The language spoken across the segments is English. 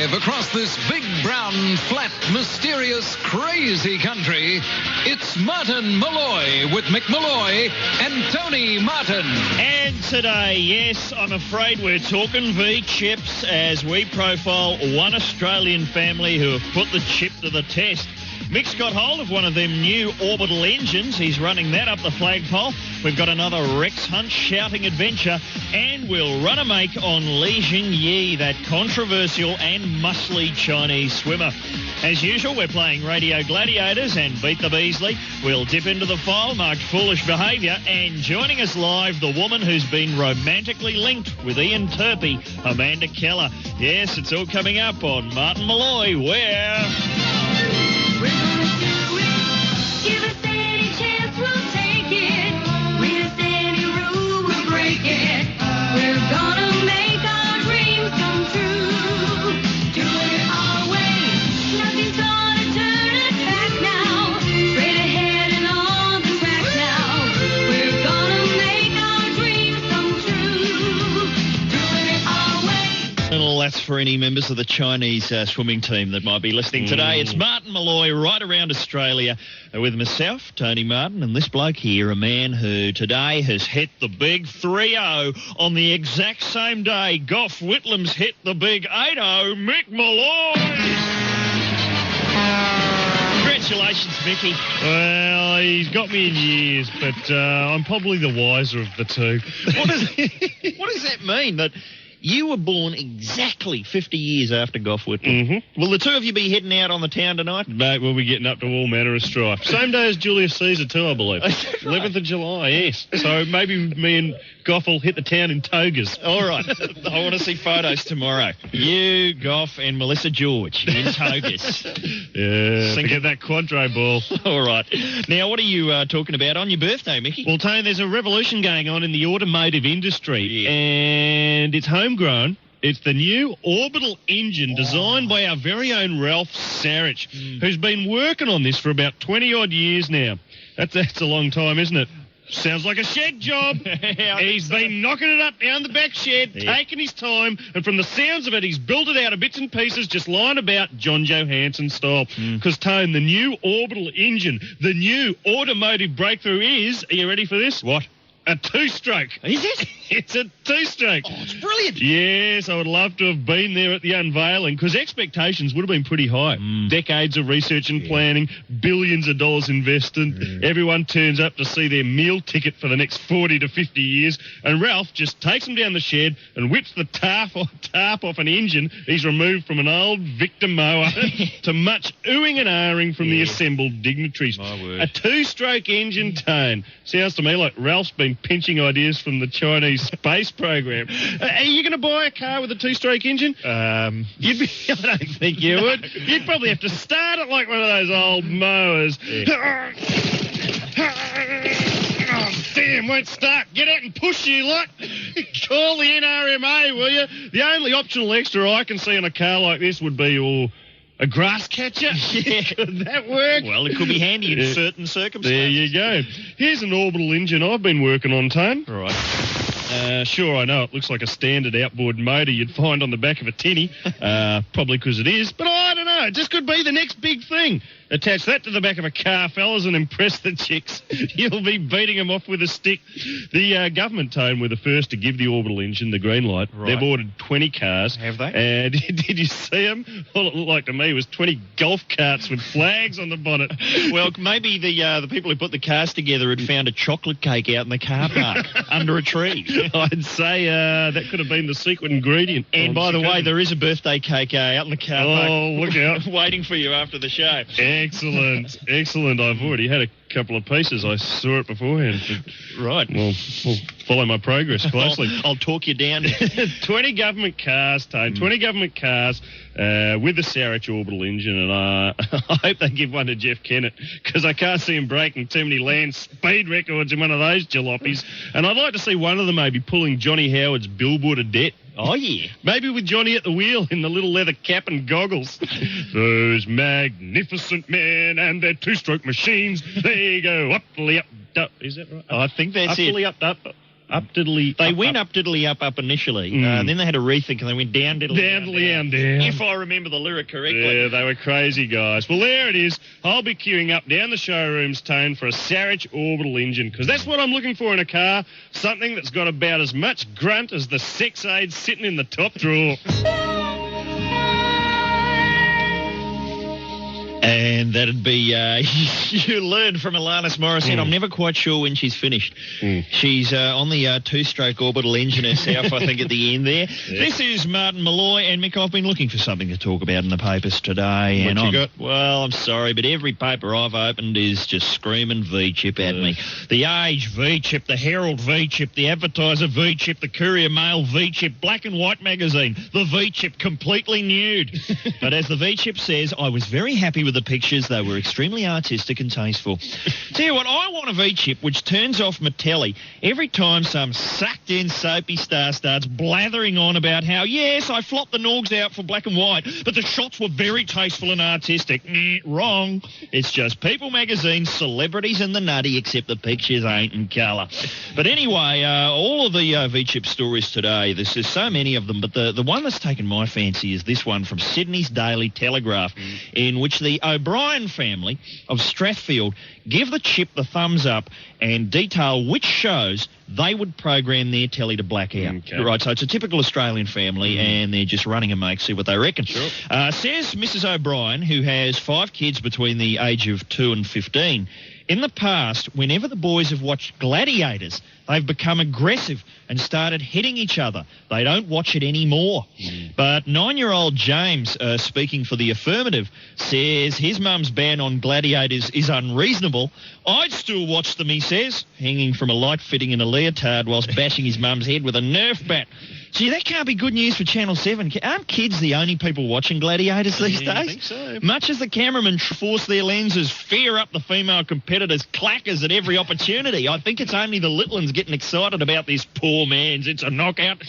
Live across this big, brown, flat, mysterious, crazy country, it's Martin Molloy with Mick Molloy and Tony Martin. And today, yes, I'm afraid we're talking V-chips as we profile one Australian family who have put the chip to the test. Mick's got hold of one of them new orbital engines. He's running that up the flagpole. We've got another Rex Hunt shouting adventure, and we'll run a make on Li Jingyi, that controversial and muscly Chinese swimmer. As usual, we're playing Radio Gladiators and Beat the Beasley. We'll dip into the file marked Foolish Behaviour, and joining us live, the woman who's been romantically linked with Ian Turpie, Amanda Keller. Yes, it's all coming up on Martin Molloy, where... We're gonna do it. Give us any chance, we'll take it. Read us any rule, we'll break it. We're gonna make our dreams come true. Doing it our way. Nothing's gonna turn us back now. Straight ahead and on the track now. We're gonna make our dreams come true. Doing it our way. Well, that's for any members of the Chinese swimming team that might be listening today. It's Martin Molloy right around Australia with myself, Tony Martin, and this bloke here, a man who today has hit the big 3-0 on the exact same day Gough Whitlam's hit the big 8-0, Mick Molloy. Congratulations, Mickey. Well, he's got me in years, but I'm probably the wiser of the two. What does that mean? That you were born exactly 50 years after Gough Whitlam. Mm-hmm. Will the two of you be heading out on the town tonight? Mate, we'll be getting up to all manner of strife. Same day as Julius Caesar too, I believe. 11th of July, yes. So maybe me and Gough will hit the town in togas. All right. I want to see photos tomorrow. You, Gough, and Melissa George in togas. Yeah, forget that Quadro ball. All right. Now, what are you talking about on your birthday, Mickey? Well, Tony, there's a revolution going on in the automotive industry, and it's homegrown. It's the new orbital engine designed by our very own Ralph Sarich, who's been working on this for about 20-odd years now. That's a long time, isn't it? Sounds like a shed job. He's been knocking it up down the back shed, taking his time, and from the sounds of it, he's built it out of bits and pieces, just lying about John Johansson style. Because, Tone, the new orbital engine, the new automotive breakthrough is, are you ready for this? What? A two-stroke. Is it? It's a two-stroke. Oh, it's brilliant. Yes, I would love to have been there at the unveiling because expectations would have been pretty high. Decades of research and planning, billions of dollars invested. Everyone turns up to see their meal ticket for the next 40 to 50 years, and Ralph just takes them down the shed and whips the tarp off an engine he's removed from an old Victor mower to much oohing and ahhing from the assembled dignitaries. My word. A two-stroke engine, Tone. Sounds to me like Ralph's been pinching ideas from the Chinese space program. Are you going to buy a car with a two-stroke engine? I don't think you would. You'd probably have to start it like one of those old mowers. Oh, damn, won't start. Get out and push, you lot. Call the NRMA, will you? The only optional extra I can see on a car like this would be a grass catcher. Could that work? Well, it could be handy in certain circumstances. There you go. Here's an orbital engine I've been working on, Tone. All right. Sure, I know it looks like a standard outboard motor you'd find on the back of a tinny, probably because it is, but I don't know. It just could be the next big thing. Attach that to the back of a car, fellas, and impress the chicks. You'll be beating them off with a stick. The government, Tone, were the first to give the orbital engine the green light. Right. They've ordered 20 cars. Have they? And did you see them? All it looked like to me was 20 golf carts with flags on the bonnet. Well, maybe the people who put the cars together had found a chocolate cake out in the car park under a tree. I'd say that could have been the secret ingredient. And by the way, there is a birthday cake out in the car park. Oh, look out. Waiting for you after the show. Excellent. Excellent. I've already had a couple of pieces. I saw it beforehand. Right. Well, we'll follow my progress closely. I'll talk you down. 20 government cars, Tone. 20 government cars with the Sarich orbital engine, and I hope they give one to Jeff Kennett because I can't see him breaking too many land speed records in one of those jalopies. And I'd like to see one of them maybe pulling Johnny Howard's billboard of debt. Oh, yeah. Maybe with Johnny at the wheel in the little leather cap and goggles. Those magnificent men and their two-stroke machines, they go uppily up. Is that right? I think that's uppily it. Up. Up diddly. They went up diddly up initially. Then they had a rethink and they went down diddly down. If I remember the lyric correctly. Yeah, they were crazy guys. Well, there it is. I'll be queuing up down the showroom's tone for a Sarich orbital engine, because that's what I'm looking for in a car. Something that's got about as much grunt as the sex aid sitting in the top drawer. And that'd be, you learned from Alanis Morissette. I'm never quite sure when she's finished. She's on the two-stroke orbital engine herself, I think, at the end there. Yeah. This is Martin Molloy, and Mick, I've been looking for something to talk about in the papers today. What you got? Well, I'm sorry, but every paper I've opened is just screaming V-chip at me. The Age V-chip, the Herald V-chip, the Advertiser V-chip, the Courier Mail V-chip, Black and White magazine, the V-chip completely nude. But as the V-chip says, I was very happy with the pictures. They were extremely artistic and tasteful. Tell you what, I want a V-chip which turns off my telly every time some sucked-in soapy star starts blathering on about how, yes, I flopped the Norgs out for Black and White, but the shots were very tasteful and artistic. Wrong. It's just People magazine, celebrities and the nutty, except the pictures ain't in colour. But anyway, all of the V-chip stories today, there's so many of them, but the one that's taken my fancy is this one from Sydney's Daily Telegraph, in which the O'Brien family of Strathfield give the chip the thumbs up and detail which shows they would program their telly to black out. Okay. Right, so it's a typical Australian family, and they're just running a make, see what they reckon. Sure. Says Mrs. O'Brien, who has 5 kids between the age of 2 and 15, in the past, whenever the boys have watched Gladiators, they've become aggressive and started hitting each other. They don't watch it anymore. But 9-year-old James, speaking for the affirmative, says his mum's ban on Gladiators is unreasonable. I'd still watch them, he says, hanging from a light fitting in a leotard whilst bashing his mum's head with a Nerf bat. Gee, that can't be good news for Channel 7. Aren't kids the only people watching Gladiators these days? I think so. Much as the cameramen force their lenses, fear up the female competitors' clackers at every opportunity. I think it's only the little ones getting excited about this poor man's. It's a knockout.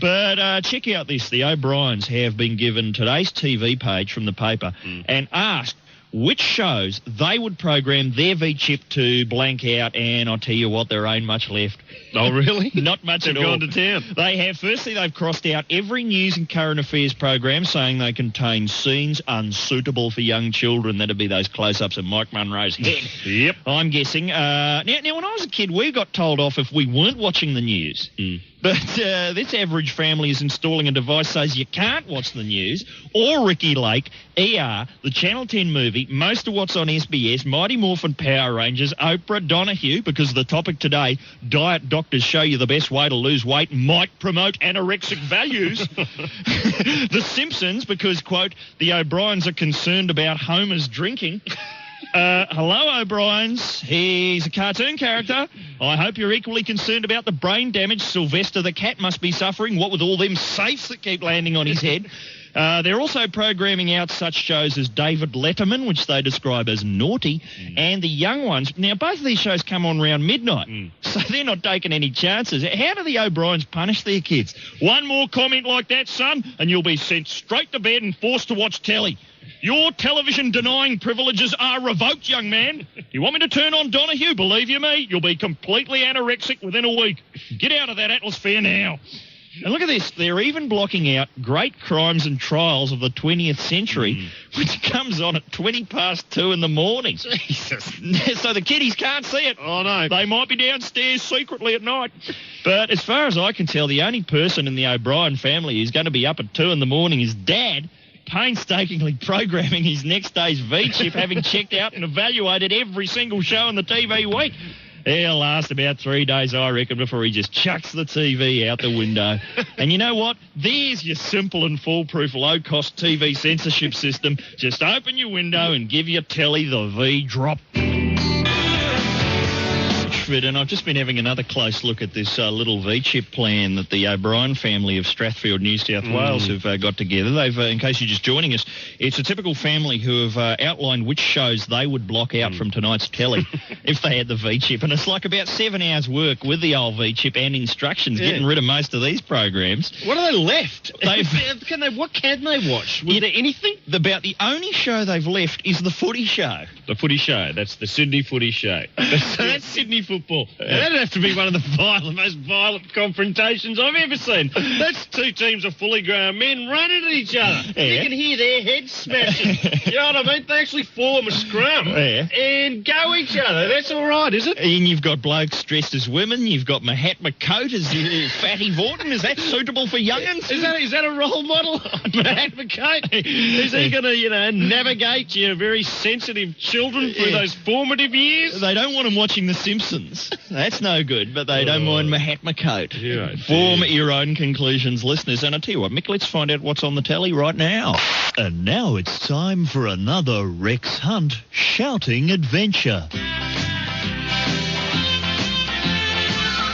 But check out this. The O'Briens have been given today's TV page from the paper and asked which shows they would program their V-chip to blank out, and I'll tell you what, there ain't much left. Oh, really? Not much at all. They've gone to town. They have. Firstly, they've crossed out every news and current affairs program, saying they contain scenes unsuitable for young children. That'd be those close-ups of Mike Munro's head. Yep. I'm guessing. Now, when I was a kid, we got told off if we weren't watching the news. But this average family is installing a device that says you can't watch the news, or Ricky Lake, ER, the Channel 10 movie, most of what's on SBS, Mighty Morphin Power Rangers, Oprah, Donahue, because the topic today, diet doctors show you the best way to lose weight, might promote anorexic values. The Simpsons, because, quote, the O'Briens are concerned about Homer's drinking. Hello, O'Briens. He's a cartoon character. I hope you're equally concerned about the brain damage Sylvester the cat must be suffering, what with all them safes that keep landing on his head. They're also programming out such shows as David Letterman, which they describe as naughty, and the young ones. Now, both of these shows come on around midnight, so they're not taking any chances. How do the O'Briens punish their kids? One more comment like that, son, and you'll be sent straight to bed and forced to watch telly. Your television-denying privileges are revoked, young man. You want me to turn on Donahue? Believe you me, you'll be completely anorexic within a week. Get out of that atmosphere now. And look at this. They're even blocking out Great Crimes and Trials of the 20th Century, which comes on at 2:20 in the morning. Jesus. So the kiddies can't see it. Oh, no. They might be downstairs secretly at night. But as far as I can tell, the only person in the O'Brien family who's going to be up at 2 in the morning is Dad, painstakingly programming his next day's V-chip, having checked out and evaluated every single show on the TV week. He'll last about 3 days, I reckon, before he just chucks the TV out the window. And you know what? There's your simple and foolproof low-cost TV censorship system. Just open your window and give your telly the V-drop. And I've just been having another close look at this little V-chip plan that the O'Brien family of Strathfield, New South Wales, have got together. They've, in case you're just joining us, it's a typical family who have outlined which shows they would block out from tonight's telly if they had the V-chip. And it's like about 7 hours' work with the old V-chip and instructions, getting rid of most of these programs. What are they left? What can they watch? Was there anything? About the only show they've left is the footy show. The footy show. That's the Sydney footy show. So that's Sydney footy football. That'd have to be one of the most violent confrontations I've ever seen. That's two teams of fully grown men running at each other. Yeah. You can hear their heads smashing. You know what I mean? They actually form a scrum and go each other. That's all right, is it? And you've got blokes dressed as women. You've got Mahatma Coat as Fatty Vorton. Is that suitable for young'uns? Is that a role model? Mahatma Coat? Is he going to, navigate your very sensitive children through those formative years? They don't want them watching The Simpsons. That's no good, but they don't mind Mahatma Coat. Yeah, Form your own conclusions, listeners. And I tell you what, Mick, let's find out what's on the telly right now. And now it's time for another Rex Hunt shouting adventure.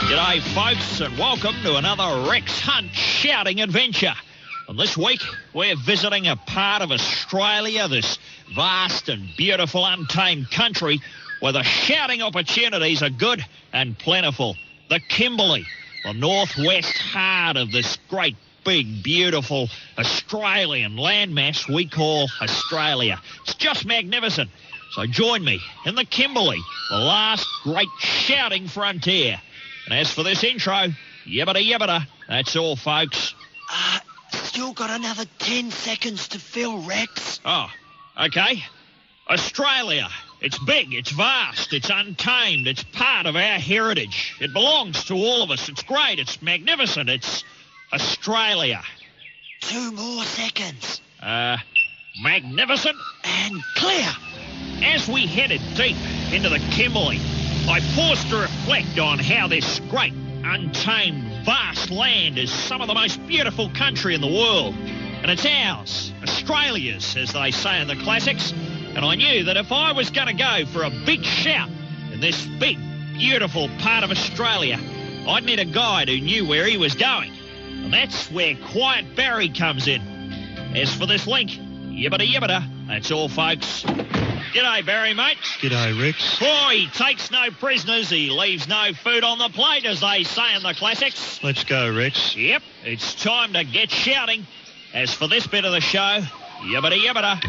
G'day, folks, and welcome to another Rex Hunt shouting adventure. And this week, we're visiting a part of Australia, this vast and beautiful untamed country where the shouting opportunities are good and plentiful. The Kimberley, the northwest heart of this great, big, beautiful Australian landmass we call Australia. It's just magnificent. So join me in the Kimberley, the last great shouting frontier. And as for this intro, yibbida yibbida, that's all, folks. Still got another 10 seconds to fill, Rex. Oh, okay. Australia. It's big, it's vast, it's untamed, it's part of our heritage. It belongs to all of us. It's great, it's magnificent, it's Australia. 2 more seconds. Magnificent. And clear. As we headed deep into the Kimberley, I paused to reflect on how this great, untamed, vast land is some of the most beautiful country in the world. And it's ours, Australia's, as they say in the classics. And I knew that if I was going to go for a big shout in this big, beautiful part of Australia, I'd need a guide who knew where he was going. And that's where Quiet Barry comes in. As for this link, yibbida yibbida, that's all, folks. G'day, Barry, mate. G'day, Rex. Oh, he takes no prisoners, he leaves no food on the plate, as they say in the classics. Let's go, Rex. Yep, it's time to get shouting. As for this bit of the show, yibbida yibbida.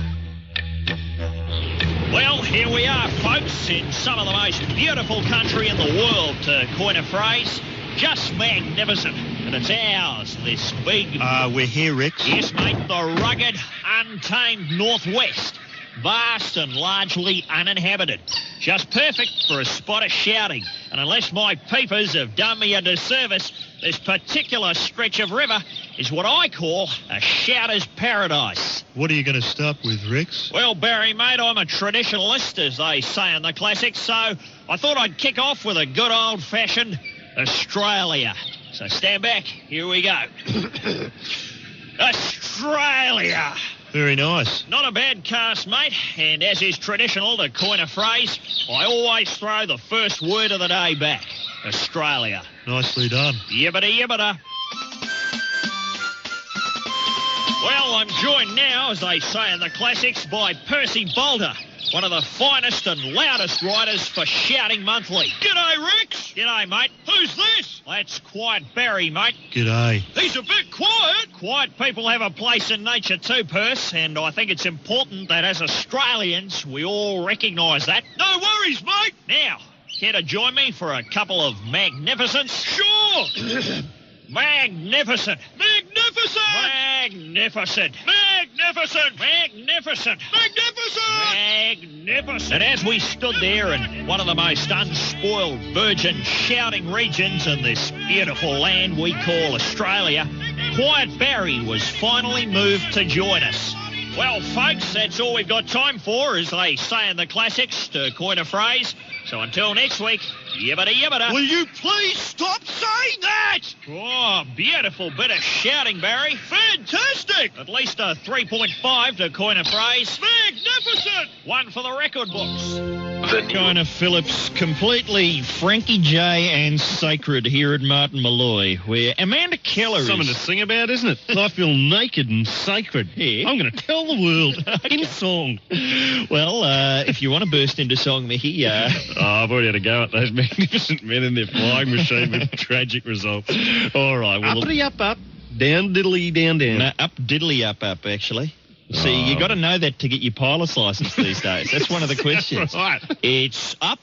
Well, here we are, folks, in some of the most beautiful country in the world, to coin a phrase. Just magnificent. And it's ours, this big... We're here, Rex. Yes, mate, the rugged, untamed northwest. Vast and largely uninhabited. Just perfect for a spot of shouting. And unless my peepers have done me a disservice, this particular stretch of river is what I call a shouter's paradise. What are you going to start with, Rex? Well, Barry, mate, I'm a traditionalist, as they say in the classics, so I thought I'd kick off with a good old-fashioned Australia. So stand back. Here we go. Australia. Very nice. Not a bad cast, mate. And as is traditional, to coin a phrase, I always throw the first word of the day back. Australia. Nicely done. Yibbida yibbida. Well, I'm joined now, as they say in the classics, by Percy Boulder, one of the finest and loudest writers for Shouting Monthly. G'day, Rex. G'day, mate. Who's this? That's Quiet Barry, mate. G'day. He's a bit quiet. Quiet people have a place in nature too, Perce, and I think it's important that as Australians, we all recognise that. No worries, mate. Now, care to join me for a couple of magnificents? Sure. Magnificent. Magnificent. Magnificent. Magnificent. Magnificent. Magnificent. Magnificent. And as we stood there in one of the most unspoiled, virgin, shouting regions in this beautiful land we call Australia, Quiet Barry was finally moved to join us. Well, folks, that's all we've got time for, as they say in the classics, to coin a phrase. So until next week, yibbida yibbida. Will you please stop saying that? Oh, beautiful bit of shouting, Barry. Fantastic. At least a 3.5 to coin a phrase. Magnificent. One for the record books. Kind of Phillips, completely Frankie J and sacred here at Martin Molloy, where Amanda Keller is. Something to sing about, isn't it? I feel naked and sacred. Yeah. I'm going to tell the world in song. Well, if you want to burst into song, Mickey... I've already had a go at those magnificent men in their flying machine with tragic results. All right. Well, Uppity up, down diddly down. no, up diddly up, actually. See, you got to know that to get your pilot's license these days. That's one of the questions. Right. It's up,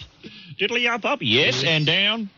Diddly up, yes, and down.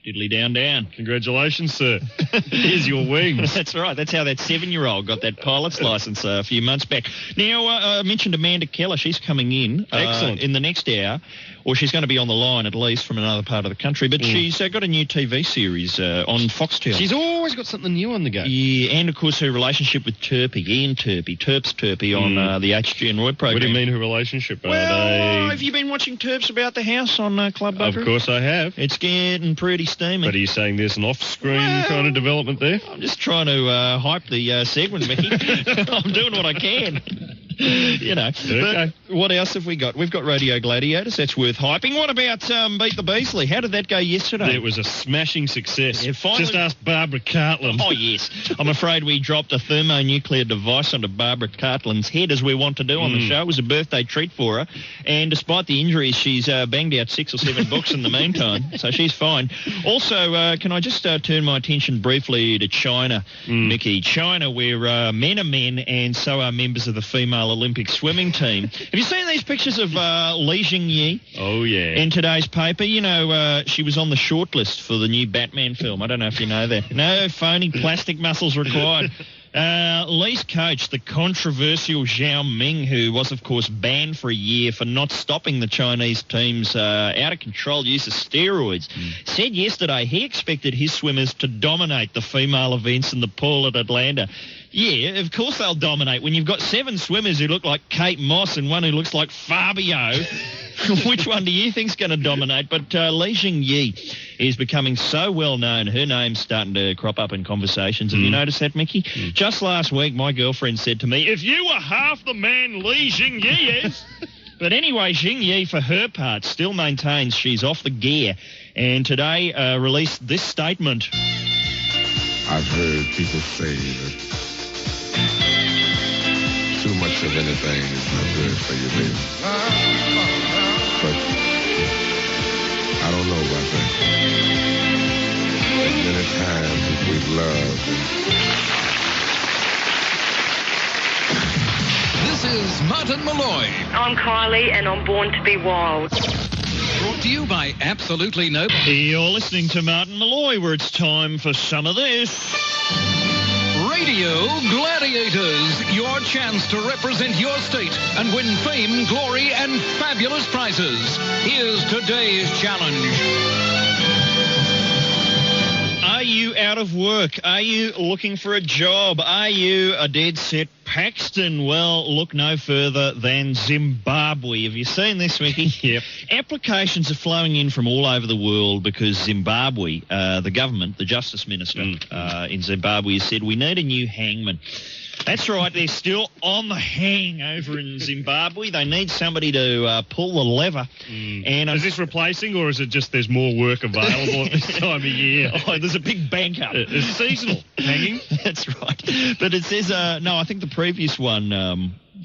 Diddly down, down. Congratulations, sir. Here's your wings. That's right. That's how that 7-year-old got that pilot's licence a few months back. Now, I mentioned Amanda Keller. She's coming in in the next hour, or she's going to be on the line at least from another part of the country. But she's got a new TV series on Foxtel. She's always got something new on the go. Yeah, and of course her relationship with Turpie, Ian Turpie, Terps Turpie on the HG and Roy program. What do you mean her relationship? Well, have you been watching Terps About the House on Club Buckaroo? Of course I have. It's getting pretty steamy. But are you saying there's an off-screen kind of development there? I'm just trying to hype the segment, Mickey. I'm doing what I can. You know. Okay. But what else have we got? We've got Radio Gladiators. That's worth hyping. What about Beat the Beasley? How did that go yesterday? It was a smashing success. Yeah, finally... Just ask Barbara Cartland. Oh, yes. I'm afraid we dropped a thermonuclear device onto Barbara Cartland's head, as we want to do on the show. It was a birthday treat for her. And despite the injuries, she's banged out 6 or 7 books in the meantime. So she's fine. Also, can I just turn my attention briefly to China, Mickey? China, where men are men and so are members of the female Olympic swimming team. Have you seen these pictures of Li Jingyi? Oh, yeah. In today's paper? You know, she was on the shortlist for the new Batman film. I don't know if you know that. No phony plastic muscles required. Lee's coach, the controversial Zhao Ming, who was, of course, banned for a year for not stopping the Chinese team's out-of-control use of steroids, said yesterday he expected his swimmers to dominate the female events in the pool at Atlanta. Yeah, of course they'll dominate. When you've got 7 swimmers who look like Kate Moss and one who looks like Fabio, which one do you think's going to dominate? But Li Jingyi is becoming so well known. Her name's starting to crop up in conversations. Have you noticed that, Mickey? Just last week, my girlfriend said to me, "If you were half the man Li Jingyi is..." But anyway, Jingyi, for her part, still maintains she's off the gear, and today released this statement. I've heard people say that too much of anything is not good for you, baby. But I don't know about that. As many times as we've loved. This is Martin Molloy. I'm Kylie and I'm born to be wild. Brought to you by Absolutely No. You're listening to Martin Molloy, where it's time for some of this. Radio Gladiators, your chance to represent your state and win fame, glory, and fabulous prizes. Here's today's challenge. Are you out of work? Are you looking for a job? Are you a dead set Paxton? Well, look no further than Zimbabwe. Have you seen this, Mickey? Yep. Applications are flowing in from all over the world because Zimbabwe, the government, the justice minister in Zimbabwe has said, we need a new hangman. That's right, they're still on the hang over in Zimbabwe. They need somebody to pull the lever. And is this replacing, or is it just there's more work available at this time of year? Oh, there's a big bank up. It's seasonal hanging. That's right. But it says, no, I think the previous one,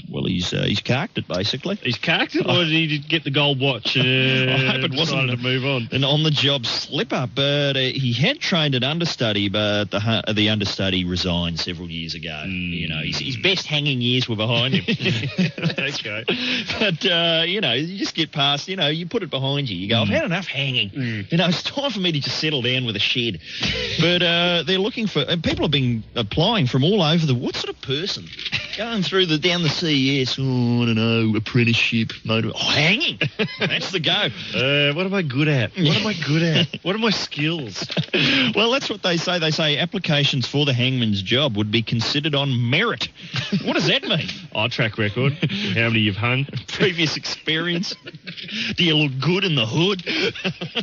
well, he's carked it, basically. He's carked it, or did he get the gold watch? I hope it wasn't to move on. An on-the-job slip-up, but he had trained an understudy, but the understudy resigned several years ago. You know, his best hanging years were behind him. Okay. But, you know, you just get past, you know, you put it behind you. You go, I've had enough hanging. You know, it's time for me to just settle down with a shed. But they're looking for, and people have been applying from all over what sort of person? Going through down the CES, I don't know, apprenticeship, motor, hanging. That's the go. What am I good at? What am I good at? What are my skills? Well, that's what they say. They say applications for the hangman's job would be considered on merit. What does that mean? Track record. How many you've hung? Previous experience. Do you look good in the hood?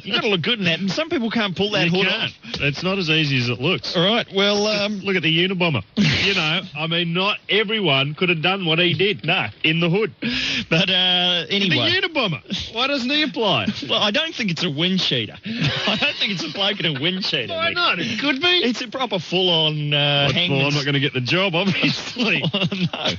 You got to look good in that. And some people can't pull that hood off. It's not as easy as it looks. All right. Well, look at the Unabomber. You know, I mean, not everyone could have done what he did. No. In the hood. But anyway. The Unabomber. Why doesn't he apply? Well, I don't think it's a wind cheater. I don't think it's a bloke in a wind cheater. Why not? It could be. It's a proper full-on hangman. Well, I'm not going to get the job, obviously. No.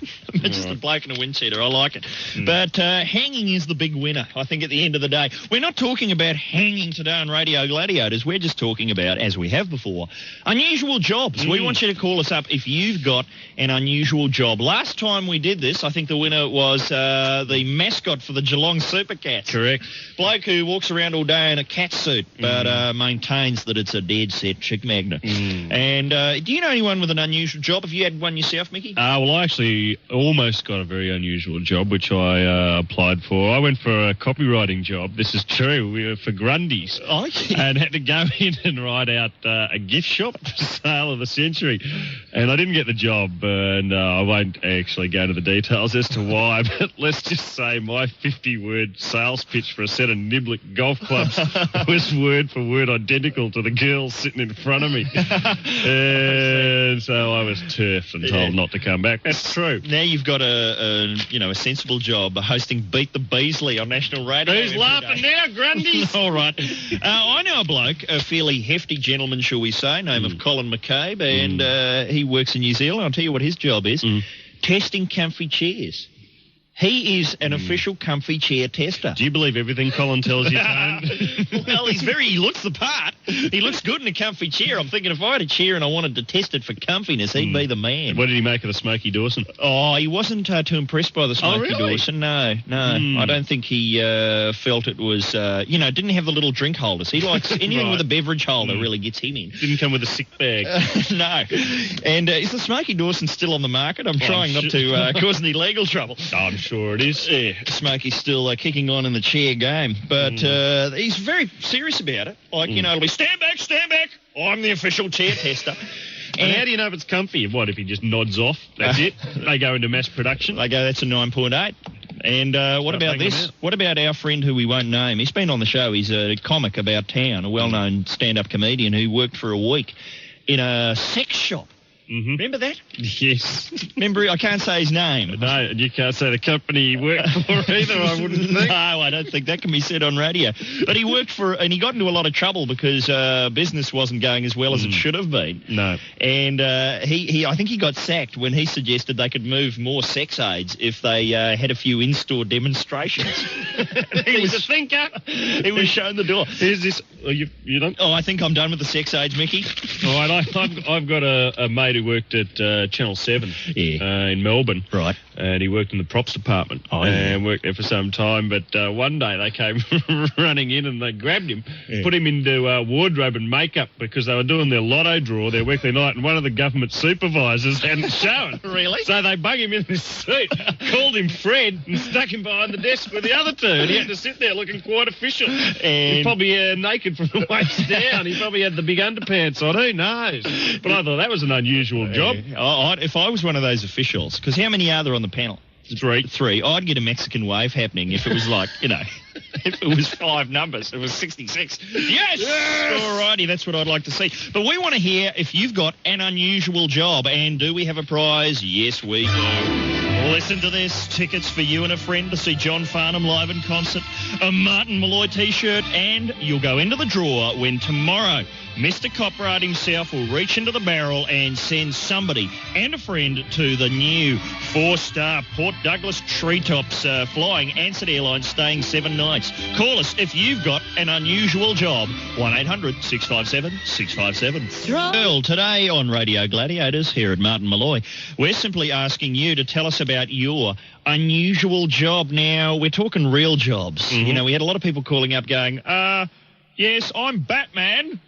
Just a bloke in a wind cheater. I like it. But hanging is the big winner, I think, at the end of the day. We're not talking about hanging today on Radio Gladiators. We're just talking about, as we have before, unusual jobs. We want you to call us up if you've got an unusual job job. Last time we did this, I think the winner was the mascot for the Geelong Supercats. Correct. Bloke who walks around all day in a cat suit, but maintains that it's a dead set chick magnet. And do you know anyone with an unusual job? Have you had one yourself, Mickey? Well, I actually almost got a very unusual job, which I applied for. I went for a copywriting job. This is true. We were for Grundy's. Oh, yeah. And had to go in and write out a gift shop for sale of the century. And I didn't get the job, and I won't actually go into the details as to why, but let's just say my 50-word sales pitch for a set of Niblick golf clubs was word for word identical to the girls sitting in front of me. And so I was turfed and told not to come back. That's true. Now you've got a sensible job hosting Beat the Beasley on national radio. Who's laughing now, Grundy's? All right. I know a bloke, a fairly hefty gentleman, shall we say, name of Colin McCabe, and he works in New Zealand. I'll tell you what his job is. Testing comfy chairs. He is an official comfy chair tester. Do you believe everything Colin tells you, Tone? Well, he looks the part. He looks good in a comfy chair. I'm thinking if I had a chair and I wanted to test it for comfiness, he'd be the man. What did he make of the Smoky Dawson? Oh, he wasn't too impressed by the Smoky really? Dawson. No. I don't think he felt it was, didn't have the little drink holders. He likes anything with a beverage holder really gets him in. Didn't come with a sick bag. No. And is the Smoky Dawson still on the market? I'm trying not to cause any legal trouble. I'm sure it is. Yeah, Smokey's still kicking on in the chair game, but he's very serious about it. Like, it'll be stand back, I'm the official chair tester. And how do you know if it's comfy? What, if he just nods off? That's it? They go into mass production? They go, that's a 9.8. And what about this? What about our friend who we won't name? He's been on the show. He's a comic about town, a well-known stand-up comedian who worked for a week in a sex shop. Remember that? Yes. Remember, I can't say his name. No, and you can't say the company he worked for either, I wouldn't think. No, I don't think that can be said on radio. But he worked and he got into a lot of trouble because business wasn't going as well as it should have been. No. And I think he got sacked when he suggested they could move more sex aids if they had a few in-store demonstrations. He was a thinker. He was shown the door. Is this... You don't... Oh, I think I'm done with the sex aids, Mickey. All right, I've got a mate who worked at Channel 7 in Melbourne. Right. And he worked in the props department. Oh, yeah. And worked there for some time. But one day they came running in and they grabbed him, put him into wardrobe and makeup because they were doing their lotto draw, their weekly night, and one of the government supervisors hadn't shown. Really? So they bug him in his suit, called him Fred, and stuck him behind the desk with the other two. And he had to sit there looking quite official. And he probably naked from the waist down. He probably had the big underpants on. Who knows? But I thought that was an unusual job. If I was one of those officials, because how many are there on the panel? Three. I'd get a Mexican wave happening if it was like, if it was 5 numbers. It was 66. Yes! All righty, that's what I'd like to see. But we want to hear if you've got an unusual job. And do we have a prize? Yes, we do. Listen to this. Tickets for you and a friend to see John Farnham live in concert, a Martin Molloy T-shirt, and you'll go into the draw when tomorrow Mr. Copperard himself will reach into the barrel and send somebody and a friend to the new 4-star Port Douglas Treetops flying Ansett Airlines staying 7 nights. Call us if you've got an unusual job. 1-800-657-657. Earl, today on Radio Gladiators here at Martin Molloy, we're simply asking you to tell us about your unusual job. Now, we're talking real jobs. We had a lot of people calling up going, yes, I'm Batman.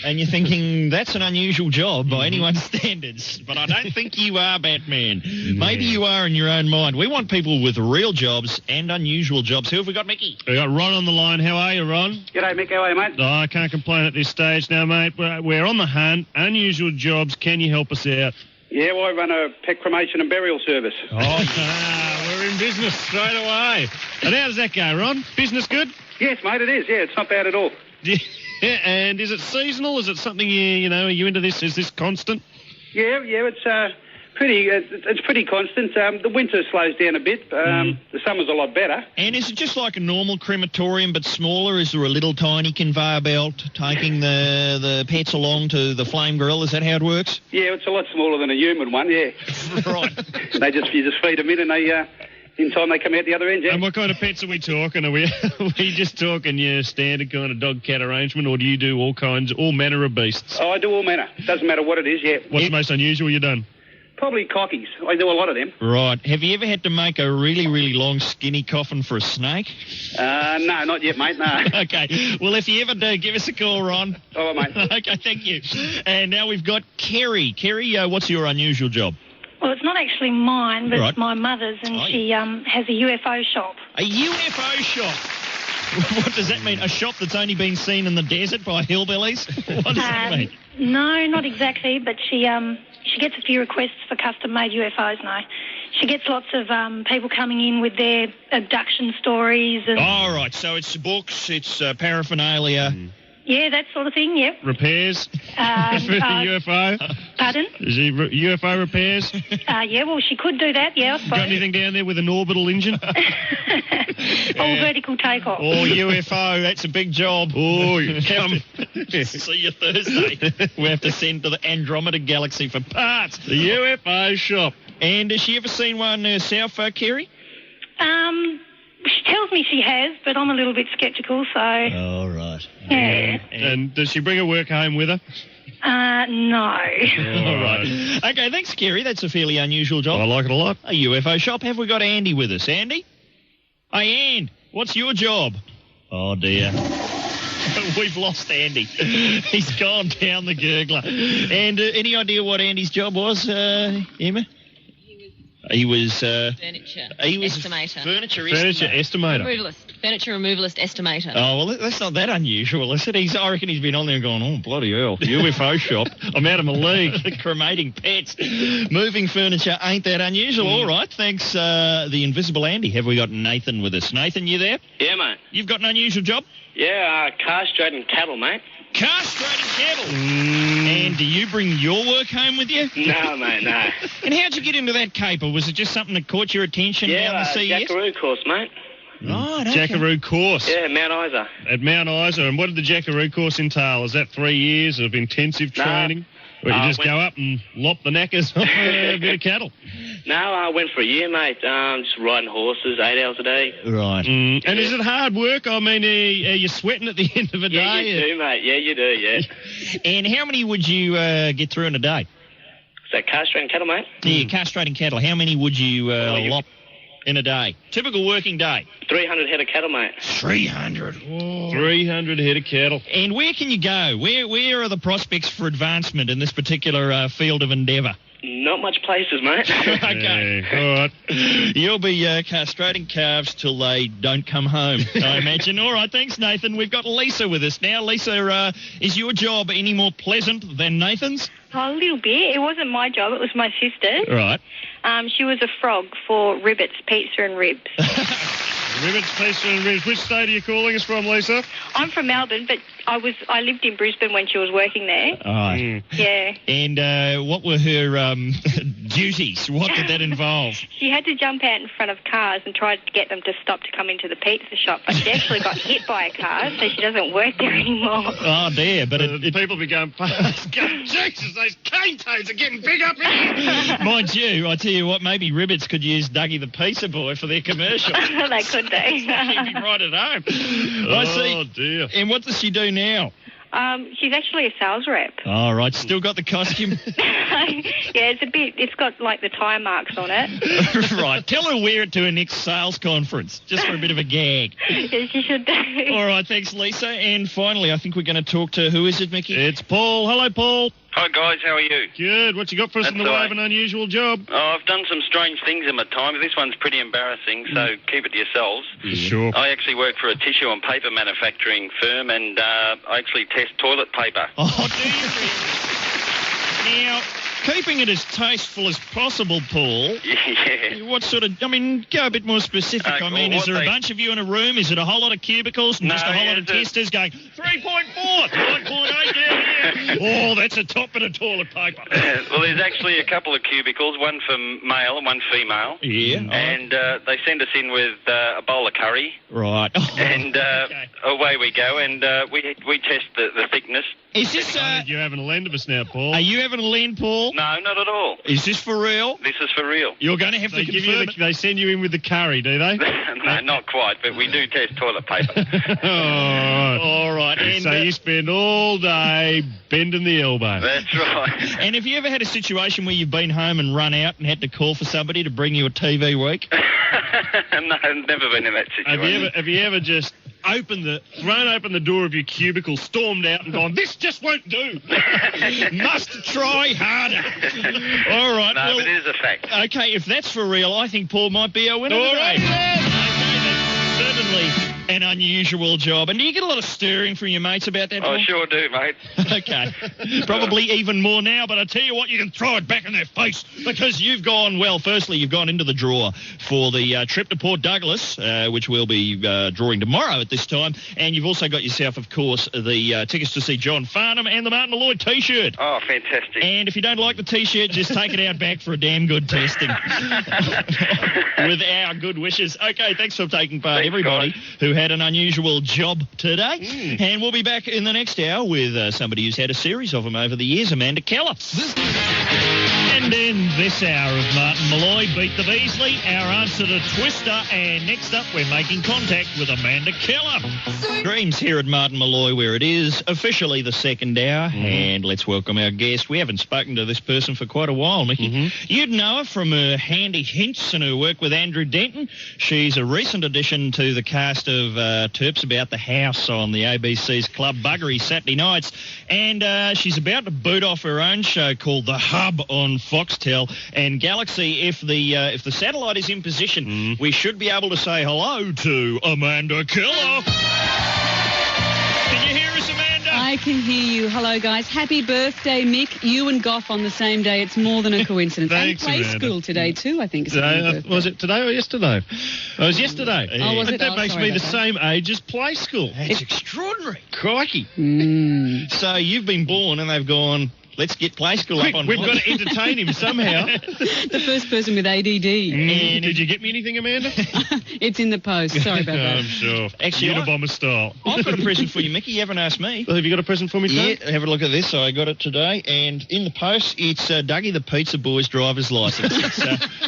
And you're thinking, that's an unusual job by anyone's standards. But I don't think you are, Batman. Maybe you are in your own mind. We want people with real jobs and unusual jobs. Who have we got, Mickey? We got Ron on the line. How are you, Ron? G'day, Mick. How are you, mate? Oh, I can't complain at this stage now, mate. We're on the hunt. Unusual jobs. Can you help us out? Yeah, well, I run a pet cremation and burial service. We're in business straight away. And how does that go, Ron? Business good? Yes, mate, it is. Yeah, it's not bad at all. And is it seasonal? Is it something are you into this? Is this constant? Yeah, it's pretty constant. The winter slows down a bit. The summer's a lot better. And is it just like a normal crematorium but smaller? Is there a little tiny conveyor belt taking the pets along to the flame grill? Is that how it works? Yeah, it's a lot smaller than a human one. Yeah. Right. You just feed them in and they. In time they come out the other end, yeah. And what kind of pets are we talking? Are we just talking your standard kind of dog-cat arrangement, or do you do all manner of beasts? Oh, I do all manner. Doesn't matter what it is, yeah. What's the most unusual you've done? Probably cockies. I do a lot of them. Right. Have you ever had to make a really, really long, skinny coffin for a snake? No, not yet, mate, no. Okay. Well, if you ever do, give us a call, Ron. All right, mate. Okay, thank you. And now we've got Kerry. Kerry, what's your unusual job? Well, it's not actually mine, but Right. it's my mother's, and she has a UFO shop. A UFO shop? What does that mean? A shop that's only been seen in the desert by hillbillies? What does that mean? No, not exactly, but she gets a few requests for custom-made UFOs now. She gets lots of people coming in with their abduction stories. And All right, so it's books, it's paraphernalia. yeah, that sort of thing, yep. Repairs for the UFO? Pardon? Is he UFO repairs? Yeah, well, she could do that, yeah, I suppose. Got anything down there with an orbital engine? All vertical takeoff. Oh, UFO, that's a big job. Oh, come. See you Thursday. We have to send to the Andromeda Galaxy for parts. The UFO shop. And has she ever seen one herself, Kerry? She tells me she has, but I'm a little bit sceptical, so... All right. Yeah. And does she bring her work home with her? No. All right. Okay, thanks, Kerry. That's a fairly unusual job. I like it a lot. A UFO shop. Have we got Andy with us? Andy? Hey, And, what's your job? Oh, dear. We've lost Andy. He's gone down the gurgler. And any idea what Andy's job was, Emma? He was Furniture estimator. Furniture estimator. Furniture removalist estimator. Oh, well, that's not that unusual, is it? I reckon he's been on there going, oh, bloody hell, UFO shop. I'm out of my league. Cremating pets. Moving furniture ain't that unusual. All right, thanks, the invisible Andy. Have we got Nathan with us? Nathan, you there? Yeah, mate. You've got an unusual job? Yeah, castrating cattle, mate. Castrating cattle. And do you bring your work home with you? No, mate, no. And how'd you get into that caper? Was it just something that caught your attention down the CES? Jackaroo course, mate. Right, okay. Jackaroo course. Yeah, Mount Isa. At Mount Isa. And what did the Jackaroo course entail? Is that 3 years of intensive training? Where you just go up and lop the knackers off a bit of cattle? No, I went for a year, mate. Just riding horses 8 hours a day. Right. And is it hard work? I mean, are you sweating at the end of a Yeah, day? you do, mate. Yeah, you do, yeah. And how many would you get through in a day? Is that castrating cattle, mate? Yeah, castrating cattle. How many would you lop in a day? Typical working day. 300 head of cattle, mate. 300. Whoa. 300 head of cattle. And where can you go? Where are the prospects for advancement in this particular field of endeavour? Not much places, mate. Okay. All right. You'll be castrating calves till they don't come home, I imagine. All right, thanks, Nathan. We've got Lisa with us now. Lisa, is your job any more pleasant than Nathan's? A little bit. It wasn't my job. It was my sister's. Right. She was a frog for Ribbits, Pizza and Ribs. Ribbits, pizza and ribs. Which state are you calling us from, Lisa? I'm from Melbourne, but I lived in Brisbane when she was working there. All right. Yeah. And what were her duties? What did that involve? She had to jump out in front of cars and try to get them to stop to come into the pizza shop, but she actually got hit by a car, so she doesn't work there anymore. Oh, dear. But people be going past. Jesus, those cane toads are getting big up here. Mind you, I tell you what, maybe Ribbits could use Dougie the Pizza Boy for their commercial. They could do. Keep him right at home. I see. Oh, dear. And what does she do now? She's actually a sales rep. All right, still got the costume? Yeah, it's got like the tyre marks on it. Right, tell her to wear it to her next sales conference, just for a bit of a gag. Yeah, she should do. All right, thanks, Lisa. And finally, I think we're going to talk to, who is it, Mickey? It's Paul. Hello, Paul. Hi, guys. How are you? Good. What you got for us in the way of an unusual job? Oh, I've done some strange things in my time, but this one's pretty embarrassing, so keep it to yourselves. Sure. I actually work for a tissue and paper manufacturing firm, and I actually test toilet paper. Oh, do you? Now, keeping it as tasteful as possible, Paul. Yeah. What sort of, go a bit more specific. I mean, is there a bunch of you in a room? Is it a whole lot of cubicles and just a whole lot of testers going 3.4, 9.8 down here? Oh, that's a top bit of toilet paper. Well, there's actually a couple of cubicles, one for male and one female. Yeah. And they send us in with a bowl of curry. Right. And away we go, and we test the thickness. Is this... You're having a lend of us now, Paul. Are you having a lend, Paul? real? No, not at all. Is this for real? This is for real. You're going to have to confirm it. They send you in with the curry, do they? No, not quite, but we do test toilet paper. All right. And, so you spend all day bending the elbow. That's right. And have you ever had a situation where you've been home and run out and had to call for somebody to bring you a TV week? No, I've never been in that situation. Have you ever just thrown open the door of your cubicle, stormed out and gone, this just won't do. Must try harder. All right. No, but it is a fact. Okay, if that's for real, I think Paul might be our winner All today. right, yes. Okay, that's certainly an unusual job. And do you get a lot of stirring from your mates about that, Paul? I sure do, mate. Okay. Probably even more now, but I tell you what, you can throw it back in their face because you've gone into the draw for the trip to Port Douglas, which we'll be drawing tomorrow at this time. And you've also got yourself, of course, the tickets to see John Farnham and the Martin Molloy T-shirt. Oh, fantastic. And if you don't like the T-shirt, just take it out back for a damn good testing. With our good wishes. Okay, thanks for taking part, everybody who had an unusual job today. And we'll be back in the next hour with somebody who's had a series of them over the years, Amanda Keller. And in this hour of Martin Molloy, Beat the Beasley, our answer to Twister. And next up, we're making contact with Amanda Keller. Dreams here at Martin Molloy, where it is officially the second hour. And let's welcome our guest. We haven't spoken to this person for quite a while, Mickey. You'd know her from her handy hints and her work with Andrew Denton. She's a recent addition to the cast of Terps About the House on the ABC's Club Buggery Saturday nights. And she's about to boot off her own show called The Hub on Foxtel and Galaxy. If the satellite is in position, we should be able to say hello to Amanda Keller. Can you hear us, Amanda? I can hear you. Hello, guys. Happy birthday, Mick. You and Goff on the same day. It's more than a coincidence. Thanks, and play Amanda. school today, too, I think. Was it today or yesterday? It was yesterday. Oh, was it? That makes me the same age as play school. That's extraordinary. Crikey. So you've been born and they've gone, let's get play school up on We've got to entertain him somehow. The first person with ADD. And did you get me anything, Amanda? It's in the post. Sorry about that. I'm sure. Actually, Unabomber style. I've got a present for you, Mickey. You haven't asked me. Well, have you got a present for me, too? Yeah, have a look at this. I got it today. And in the post, it's Dougie the Pizza Boy's driver's licence.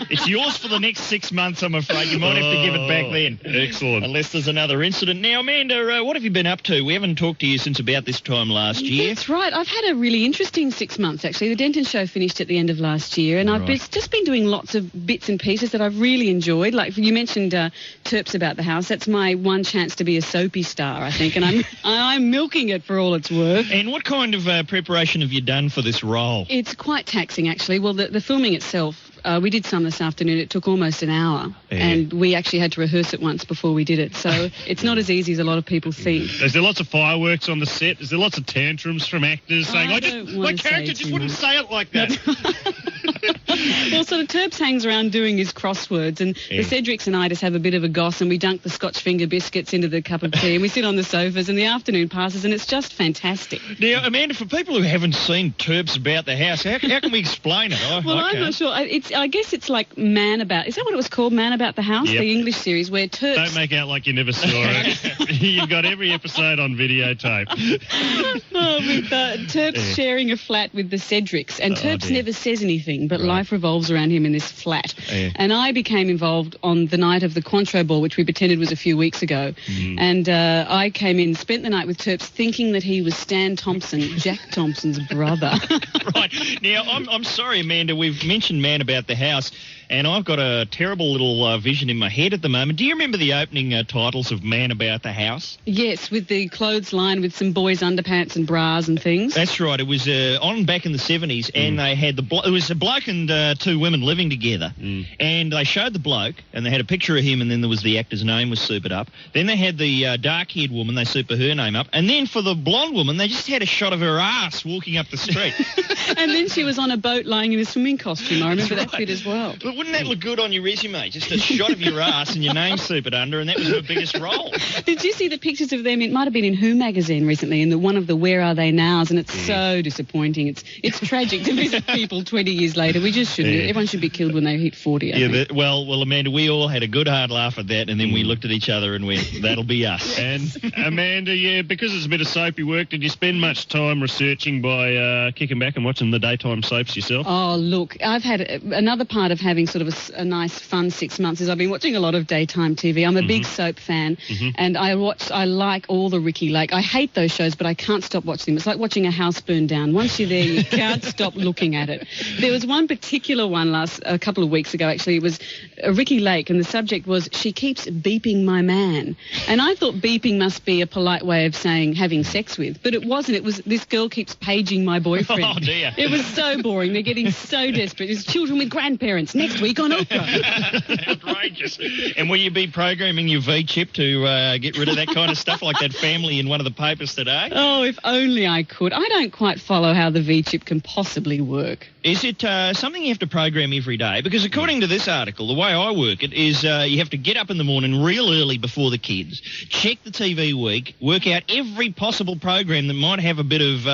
It's yours for the next 6 months, I'm afraid. You might have to give it back then. Excellent. Unless there's another incident. Now, Amanda, what have you been up to? We haven't talked to you since about this time last year. That's right. I've had a really interesting 6 months, actually. The Denton show finished at the end of last year, and I've just been doing lots of bits and pieces that I've really enjoyed. Like you mentioned Terps About the House. That's my one chance to be a soapy star, I think, and I'm milking it for all it's worth. And what kind of preparation have you done for this role? It's quite taxing, actually. Well, the filming itself, we did some this afternoon. It took almost an hour, and we actually had to rehearse it once before we did it. So it's not as easy as a lot of people think. Is there lots of fireworks on the set? Is there lots of tantrums from actors saying, my character just wouldn't say it like that? Well, sort of Terps hangs around doing his crosswords, and the Cedrics and I just have a bit of a goss, and we dunk the Scotch finger biscuits into the cup of tea, and we sit on the sofas, and the afternoon passes, and it's just fantastic. Now, Amanda, for people who haven't seen Terps About the House, how can we explain it? I'm not sure. I guess it's like Man About... Is that what it was called, Man About the House? Yep. The English series where Terps... Don't make out like you never saw it. You've got every episode on videotape. With Terps sharing a flat with the Cedrics, and Terps never says anything, but life revolves around him in this flat. And I became involved on the night of the Cointreau Ball, which we pretended was a few weeks ago. And I came in, spent the night with Terps, thinking that he was Stan Thompson, Jack Thompson's brother. Right. Now, I'm sorry, Amanda, we've mentioned Man About the House, and I've got a terrible little vision in my head at the moment. Do you remember the opening titles of Man About the House? Yes, with the clothesline with some boys' underpants and bras and things. That's right. It was on back in the 70s, and they had it was a bloke and two women living together, and they showed the bloke, and they had a picture of him, and then there was the actor's name was supered up. Then they had the dark-haired woman, they super her name up, and then for the blonde woman, they just had a shot of her ass walking up the street. And then she was on a boat lying in a swimming costume. I remember that bit as well. But Wouldn't that look good on your resume? Just a shot of your ass and your name supered under, and that was her biggest role. Did you see the pictures of them? It might have been in Who magazine recently, in one of the Where Are They Nows, and it's so disappointing. It's tragic to visit people 20 years later. We just shouldn't. Yeah. Everyone should be killed when they hit 40. I think. Well, Amanda, we all had a good hard laugh at that, and then we looked at each other and went, that'll be us. And Amanda, because it's a bit of soapy work, did you spend much time researching by kicking back and watching the daytime soaps yourself? Oh, look, I've had another part of having sort of a nice, fun 6 months is I've been watching a lot of daytime TV. I'm a big soap fan, and I like all the Ricky Lake. I hate those shows, but I can't stop watching them. It's like watching a house burn down. Once you're there, you can't stop looking at it. There was one particular one a couple of weeks ago, actually. It was Ricky Lake, and the subject was, she keeps beeping my man. And I thought beeping must be a polite way of saying having sex with, but it wasn't. It was, this girl keeps paging my boyfriend. Oh, dear. It was so boring. They're getting so desperate. It's children with grandparents next week on Oprah. Outrageous. And will you be programming your V-chip to get rid of that kind of stuff, like that family in one of the papers today? Oh, if only I could. I don't quite follow how the V-chip can possibly work. Is it something you have to program every day? Because according to this article, the way I work it is you have to get up in the morning real early before the kids, check the TV week, work out every possible program that might have a bit of,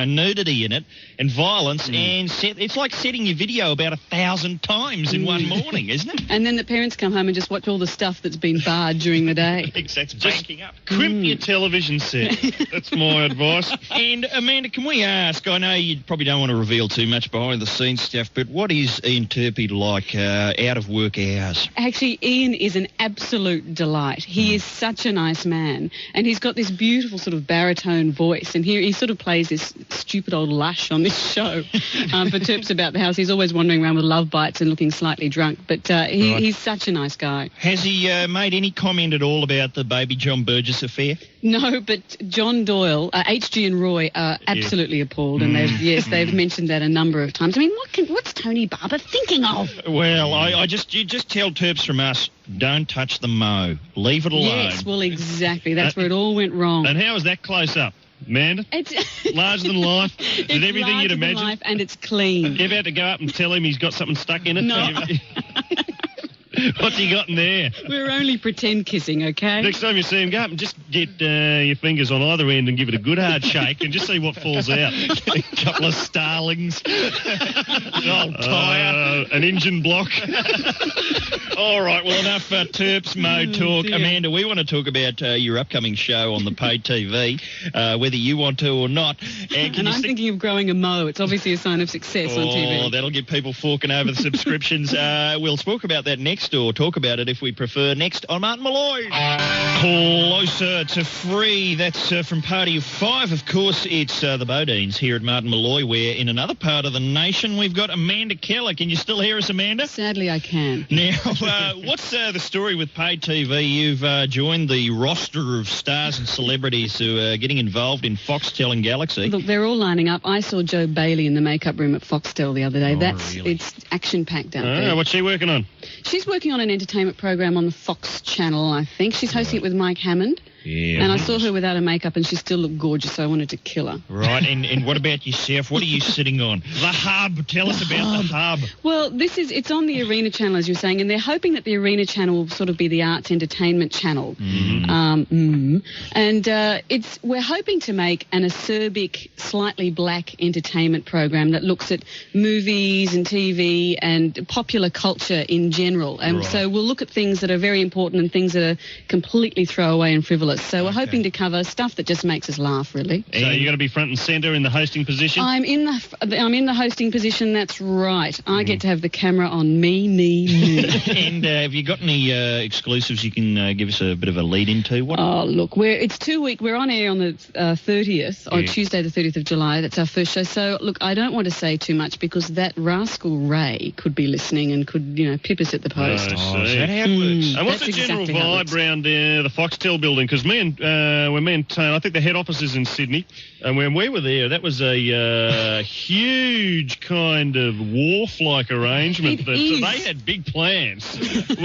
nudity in it and violence, and it's like setting your video about 1,000 times in one morning, isn't it? And then the parents come home and just watch all the stuff that's been barred during the day. That's banking up. Crimp your television set. That's my advice. And, Amanda, can we ask, I know you probably don't want to reveal too much behind-the-scenes stuff, but what is Ian Turpie like out of work hours? Actually, Ian is an absolute delight. He is such a nice man, and he's got this beautiful sort of baritone voice, and he sort of plays this stupid old lush on this show for Terps About the House. He's always wandering around with love bites and looking slightly drunk, but he's such a nice guy. Has he made any comment at all about the baby John Burgess affair? No, but John Doyle, HG and Roy are absolutely appalled, and they've mentioned that a number of times. I mean, what's Tony Barber thinking of? Well, you just tell Terps from us, don't touch the mo. Leave it alone. Yes, well, exactly. That's where it all went wrong. And how is that close up? Amanda? It's larger than life? Is it everything you'd imagine? Life, and it's clean. You ever had to go up and tell him he's got something stuck in it? No. What's he got in there? We're only pretend kissing, okay? Next time you see him, go up and just get your fingers on either end and give it a good hard shake and just see what falls out. A couple of starlings. An old tyre. An engine block. All right, well, enough Terps mode talk. Dear. Amanda, we want to talk about your upcoming show on the paid TV, whether you want to or not. And I'm thinking of growing a mo. It's obviously a sign of success on TV. Oh, that'll get people forking over the subscriptions. We'll talk about that next, or talk about it if we prefer, next on Martin Molloy. Closer to free. That's from Party of Five. Of course, it's the Bodines here at Martin Molloy, where in another part of the nation we've got Amanda Keller. Can you still hear us, Amanda? Sadly, I can. Now, what's the story with paid TV? You've joined the roster of stars and celebrities who are getting involved in Foxtel and Galaxy. Look, they're all lining up. I saw Joe Bailey in the makeup room at Foxtel the other day. Really? It's action-packed out there. What's she working on? She's working on an entertainment program on the Fox channel, I think. She's hosting it with Mike Hammond. Yeah. And I saw her without her makeup and she still looked gorgeous, so I wanted to kill her. Right, and what about yourself? What are you sitting on? The Hub. Tell us about the Hub. Well, it's on the Arena channel, as you're saying, and they're hoping that the Arena channel will sort of be the arts entertainment channel. And we're hoping to make an acerbic, slightly black entertainment program that looks at movies and TV and popular culture in general. And so we'll look at things that are very important and things that are completely throwaway and frivolous. So we're hoping to cover stuff that just makes us laugh, really. So you're going to be front and centre in the hosting position? I'm in the hosting position, that's right. I get to have the camera on me. And have you got any exclusives you can give us a bit of a lead into? What? Oh, look, it's 2 weeks. We're on air on the 30th, on Tuesday the 30th of July. That's our first show. So, look, I don't want to say too much because that rascal Ray could be listening and could, pip us at the post. Is that how it works? And what's the general vibe around the Foxtel building? Because because when me and Tone, I think the head office is in Sydney, and when we were there, that was a huge kind of wharf-like arrangement. They had big plans.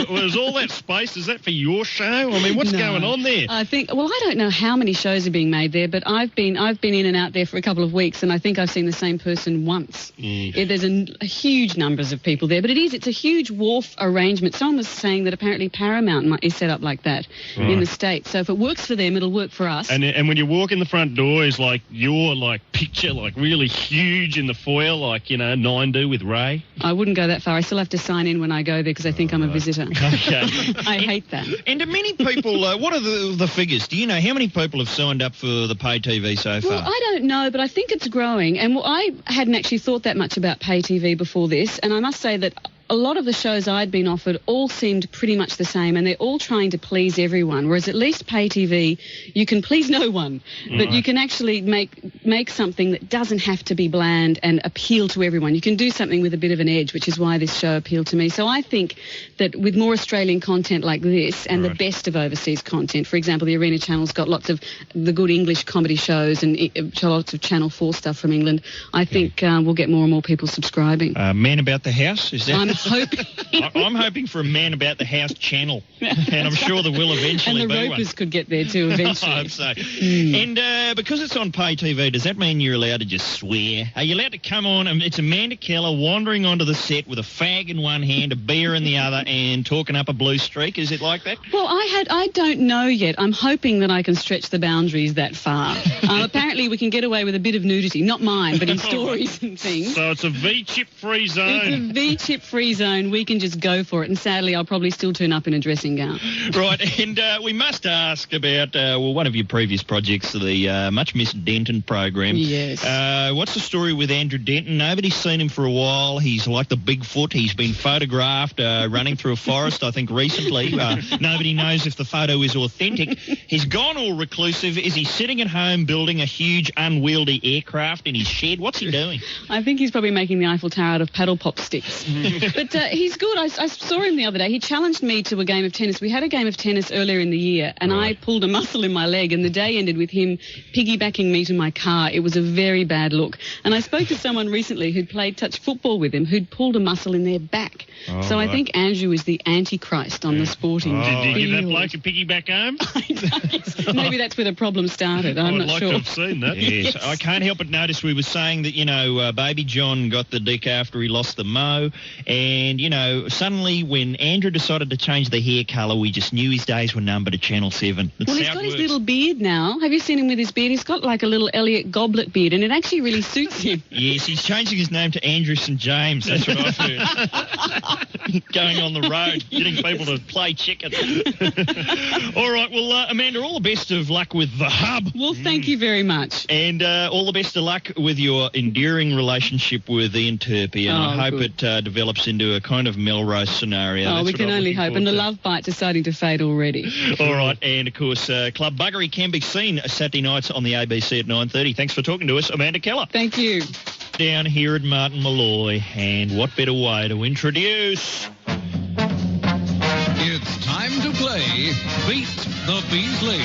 Was all that space, is that for your show? I mean, what's going on there? I don't know how many shows are being made there, but I've been in and out there for a couple of weeks, and I think I've seen the same person once. There's a huge numbers of people there, but it's a huge wharf arrangement. Someone was saying that apparently Paramount is set up like that in the States. So if it works for them, it'll work for us. And when you walk in the front door, is like your picture really huge in the foyer, 9 do with Ray. I wouldn't go that far. I still have to sign in when I go there because I think I'm a visitor. Okay. I hate that. And do many people, what are the figures? Do you know how many people have signed up for the pay TV so far? Well, I don't know, but I think it's growing. And I hadn't actually thought that much about pay TV before this. And I must say that a lot of the shows I'd been offered all seemed pretty much the same, and they're all trying to please everyone, whereas at least pay TV, you can please no one, but you can actually make something that doesn't have to be bland and appeal to everyone. You can do something with a bit of an edge, which is why this show appealed to me. So I think that with more Australian content like this and the best of overseas content, for example, the Arena Channel's got lots of the good English comedy shows and lots of Channel 4 stuff from England, I think we'll get more and more people subscribing. Man About the House, is that? I'm hoping. I'm hoping for a Man About the House channel, and I'm sure there will eventually be one. And the Ropers could get there too eventually. I hope so. And because it's on pay TV, does that mean you're allowed to just swear? Are you allowed to come on and it's Amanda Keller wandering onto the set with a fag in one hand, a beer in the other, and talking up a blue streak? Is it like that? Well, I don't know yet. I'm hoping that I can stretch the boundaries that far. Apparently we can get away with a bit of nudity, not mine, but in stories and things. So it's a V-chip-free zone. It's a V-chip-free zone. We can just go for it. And sadly, I'll probably still turn up in a dressing gown. Right, and we must ask about, one of your previous projects, the much-missed Denton program. Yes. What's the story with Andrew Denton? Nobody's seen him for a while. He's like the Bigfoot. He's been photographed running through a forest, I think, recently. Nobody knows if the photo is authentic. He's gone all reclusive. Is he sitting at home building a huge, unwieldy aircraft in his shed? What's he doing? I think he's probably making the Eiffel Tower out of paddle pop sticks. But he's good. I saw him the other day. He challenged me to a game of tennis. We had a game of tennis earlier in the year, and I pulled a muscle in my leg, and the day ended with him piggybacking me to my car. It was a very bad look. And I spoke to someone recently who'd played touch football with him, who'd pulled a muscle in their back. So I think Andrew is the Antichrist on the sporting field. Did you give that bloke a piggyback home? Maybe that's where the problem started. I'm not sure. I'd like to have seen that. Yes. I can't help but notice we were saying that, Baby John got the dick after he lost the mo, and, suddenly when Andrew decided to change the hair colour, we just knew his days were numbered at Channel 7. Well, he's got his little beard now. Have you seen him with his beard? He's got like a little Elliot Goblet beard, and it actually really suits him. Yes, he's changing his name to Andrew St. James. That's what I've heard. Going on the road, getting people to play chicken. All right, well, Amanda, all the best of luck with the hub. Well, thank you very much. And all the best of luck with your endearing relationship with Ian Turpie, and I hope it develops into a kind of Melrose scenario. Oh, we can only hope. And the love bite's deciding to fade already. All right, and of course, Club Buggery can be seen Saturday nights on the ABC at 9:30. Thanks for talking to us, Amanda Keller. Thank you. Down here at Martin Molloy, and what better way to introduce... It's time to play Beat the Beasley.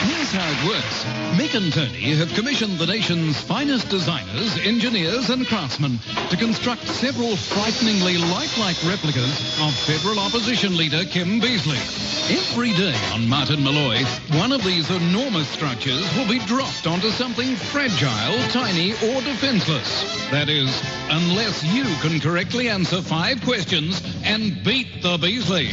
Here's how it works. Mick and Tony have commissioned the nation's finest designers, engineers and craftsmen to construct several frighteningly lifelike replicas of federal opposition leader Kim Beasley. Every day on Martin Molloy, one of these enormous structures will be dropped onto something fragile, tiny or defenseless. That is, unless you can correctly answer 5 questions and beat the Beasley.